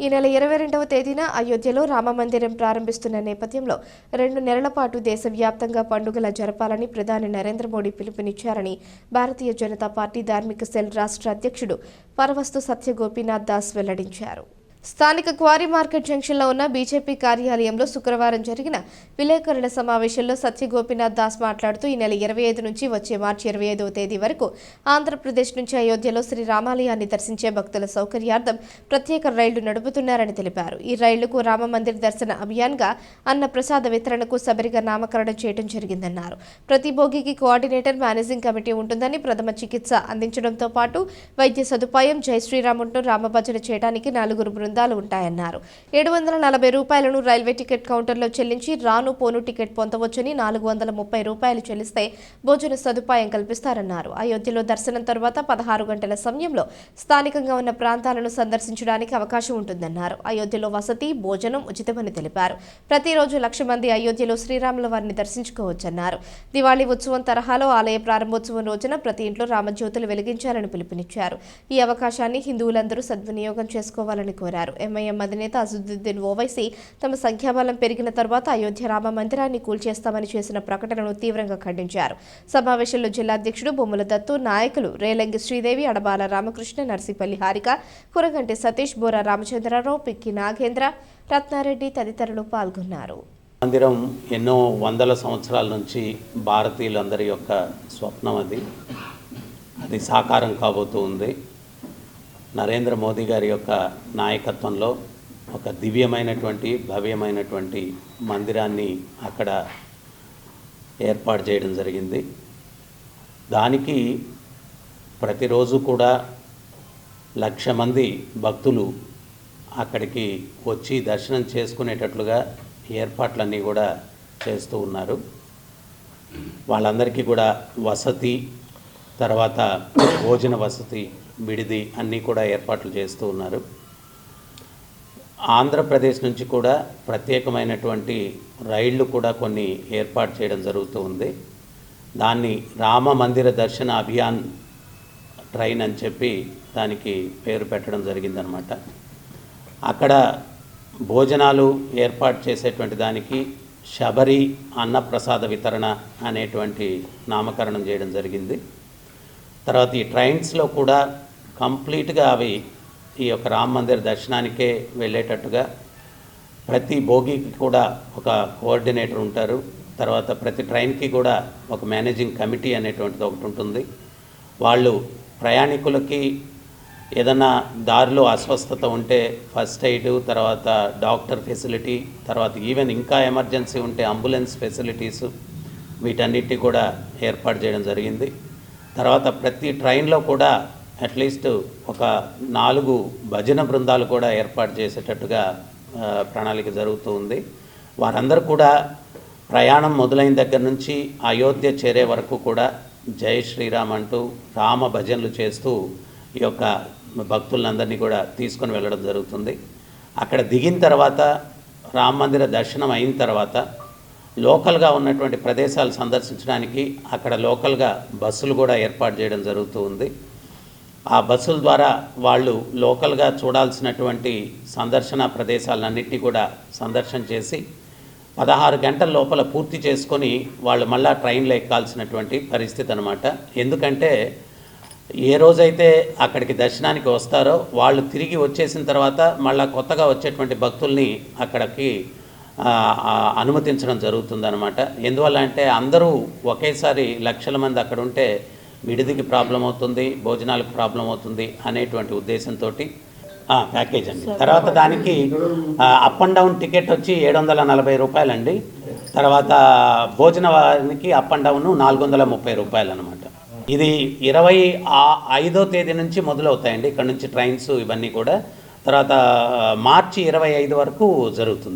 ఈ నెల 22వ తేదీన అయోధ్యలో రామమందిరం ప్రారంభిస్తున్న నేపథ్యంలో 2 నెలల పాటు దేశవ్యాప్తంగా పండుగల జరపాలని ప్రధాని నరేంద్ర మోడీ పిలుపునిచ్చారని భారతీయ జనతా పార్టీ ధార్మిక సెల్ రాష్ట్ర అధ్యక్షుడు పరవస్తు సత్య గోపీనాథ్ దాస్ వెల్లడించారు. స్థానిక క్వారీ మార్కెట్ జంక్షన్లో ఉన్న బీజేపీ కార్యాలయంలో శుక్రవారం జరిగిన విలేకరుల సమావేశంలో సత్య గోపీనాథ్ దాస్ మాట్లాడుతూ ఈ నెల 25 నుంచి వచ్చే మార్చి 25వ తేదీ వరకు ఆంధ్రప్రదేశ్ నుంచి అయోధ్యలో శ్రీరామాలయాన్ని దర్శించే భక్తుల సౌకర్యార్థం ప్రత్యేక రైళ్లు నడుపుతున్నారని తెలిపారు. ఈ రైళ్లకు రామమందిర్ దర్శన అభియాన్గా అన్న ప్రసాద వితరణకు సబరిగా నామకరణం చేయడం జరిగిందన్నారు. ప్రతి బోగికి కోఆర్డినేటర్, మేనేజింగ్ కమిటీ ఉంటుందని, ప్రథమ చికిత్స అందించడంతో పాటు వైద్య సదుపాయం, జై శ్రీరామును రామభజన చేయడానికి 4 బృందాలు ఉంటాయన్నారు. 740 రూపాయలను రైల్వే టికెట్ కౌంటర్లో చెల్లించి రాను పోను టికెట్ పొందవచ్చని, 430 రూపాయలు చెల్లిస్తే భోజన సదుపాయం కల్పిస్తారన్నారు. అయోధ్యలో దర్శనం తర్వాత 16 గంటల సమయంలో స్థానికంగా ఉన్న ప్రాంతాలను సందర్శించడానికి అవకాశం ఉంటుందన్నారు. అయోధ్యలో వసతి, భోజనం ఉచితమని తెలిపారు. ప్రతిరోజు 1,00,000 మంది అయోధ్యలో శ్రీరాముల వారిని దర్శించుకోవచ్చన్నారు. దివాళీ ఉత్సవం తరహాలో ఆలయ ప్రారంభోత్సవం రోజున ప్రతి ఇంట్లో రామజ్యోతులు వెలిగించాలని పిలుపునిచ్చారు. ఈ అవకాశాన్ని హిందువులందరూ సద్వినియోగం చేసుకోవాలని కోరారు. ఎంఐఎం అధినేత అసదుద్దీన్ ఓవైసీ తమ సంఖ్యాబలం పెరిగిన తర్వాత అయోధ్య రామ మందిరాన్ని కూల్చేస్తామని చేసిన ప్రకటనను తీవ్రంగా ఖండించారు. సమావేశంలో జిల్లా అధ్యక్షుడు బొమ్మల దత్తు, నాయకులు రేలంగి శ్రీదేవి, అడబాల రామకృష్ణ, నర్సిపల్లి హారిక, కురగంటి సతీష్, బోరా రామచంద్రరావు, పిక్కి నాగేంద్ర, రత్నారెడ్డి తదితరులు పాల్గొన్నారు. మందిరం ఎన్నో వందల సంవత్సరాల నుంచి భారతీయులందరి యొక్క స్వప్నం. అది సాకారం కాబోతూ ఉంది. నరేంద్ర మోదీ గారి యొక్క నాయకత్వంలో ఒక దివ్యమైనటువంటి, భవ్యమైనటువంటి మందిరాన్ని అక్కడ ఏర్పాటు చేయడం జరిగింది. దానికి ప్రతిరోజు కూడా 1,00,000 మంది భక్తులు అక్కడికి వచ్చి దర్శనం చేసుకునేటట్లుగా ఏర్పాట్లన్నీ కూడా చేస్తూ ఉన్నారు. వాళ్ళందరికీ కూడా వసతి, తర్వాత భోజన వసతి, విడిది అన్నీ కూడా ఏర్పాట్లు చేస్తూ ఉన్నారు. ఆంధ్రప్రదేశ్ నుంచి కూడా ప్రత్యేకమైనటువంటి రైళ్లు కూడా కొన్ని ఏర్పాటు చేయడం జరుగుతూ ఉంది. దాన్ని రామ మందిర దర్శన అభియాన్ ట్రైన్ అని చెప్పి దానికి పేరు పెట్టడం జరిగిందనమాట. అక్కడ భోజనాలు ఏర్పాటు చేసేటువంటి దానికి శబరి అన్నప్రసాద వితరణ అనేటువంటి నామకరణం చేయడం జరిగింది. తర్వాత ఈ ట్రైన్స్లో కూడా కంప్లీట్గా అవి ఈ యొక్క రామ మందిర దర్శనానికే వెళ్ళేటట్టుగా ప్రతి బోగికి కూడా ఒక కోఆర్డినేటర్ ఉంటారు. తర్వాత ప్రతి ట్రైన్కి కూడా ఒక మేనేజింగ్ కమిటీ అనేటువంటిది ఒకటి ఉంటుంది. వాళ్ళు ప్రయాణికులకి ఏదన్నా దారిలో అస్వస్థత ఉంటే ఫస్ట్ ఎయిడ్, తర్వాత డాక్టర్ ఫెసిలిటీ, తర్వాత ఈవెన్ ఇంకా ఎమర్జెన్సీ ఉంటే అంబులెన్స్ ఫెసిలిటీసు, వీటన్నిటి కూడా ఏర్పాటు చేయడం జరిగింది. తర్వాత ప్రతి ట్రైన్లో కూడా అట్లీస్ట్ ఒక 4 భజన బృందాలు కూడా ఏర్పాటు చేసేటట్టుగా ప్రణాళిక జరుగుతూ ఉంది. వారందరూ కూడా ప్రయాణం మొదలైన దగ్గర నుంచి అయోధ్య చేరే వరకు కూడా జై శ్రీరామ్ అంటూ రామ భజనలు చేస్తూ ఈ యొక్క భక్తులందరినీ కూడా తీసుకొని వెళ్ళడం జరుగుతుంది. అక్కడ దిగిన తర్వాత రామ మందిర దర్శనం అయిన తర్వాత లోకల్గా ఉన్నటువంటి ప్రదేశాలు సందర్శించడానికి అక్కడ లోకల్గా బస్సులు కూడా ఏర్పాటు చేయడం జరుగుతూ ఉంది. ఆ బస్సుల ద్వారా వాళ్ళు లోకల్గా చూడాల్సినటువంటి సందర్శన ప్రదేశాలన్నింటినీ కూడా సందర్శన చేసి 16 గంటల లోపల పూర్తి చేసుకొని వాళ్ళు మళ్ళా ట్రైన్లో ఎక్కాల్సినటువంటి పరిస్థితి అనమాట. ఎందుకంటే ఏ రోజైతే అక్కడికి దర్శనానికి వస్తారో వాళ్ళు తిరిగి వచ్చేసిన తర్వాత మళ్ళీ కొత్తగా వచ్చేటువంటి భక్తుల్ని అక్కడికి అనుమతించడం జరుగుతుందన్నమాట. ఎందువల్ల అంటే అందరూ ఒకేసారి 1,00,000 మంది అక్కడ ఉంటే విడిదికి ప్రాబ్లం అవుతుంది, భోజనాలకు ప్రాబ్లం అవుతుంది అనేటువంటి ఉద్దేశంతో ప్యాకేజ్ అండి. తర్వాత దానికి అప్ అండ్ డౌన్ టికెట్ వచ్చి 740 రూపాయలండి. తర్వాత భోజనానికి అప్ అండ్ డౌన్ 430 రూపాయలు అనమాట. ఇది 25వ తేదీ నుంచి మొదలవుతాయండి ఇక్కడ నుంచి ట్రైన్స్ ఇవన్నీ కూడా. తర్వాత మార్చి 25 వరకు జరుగుతుంది.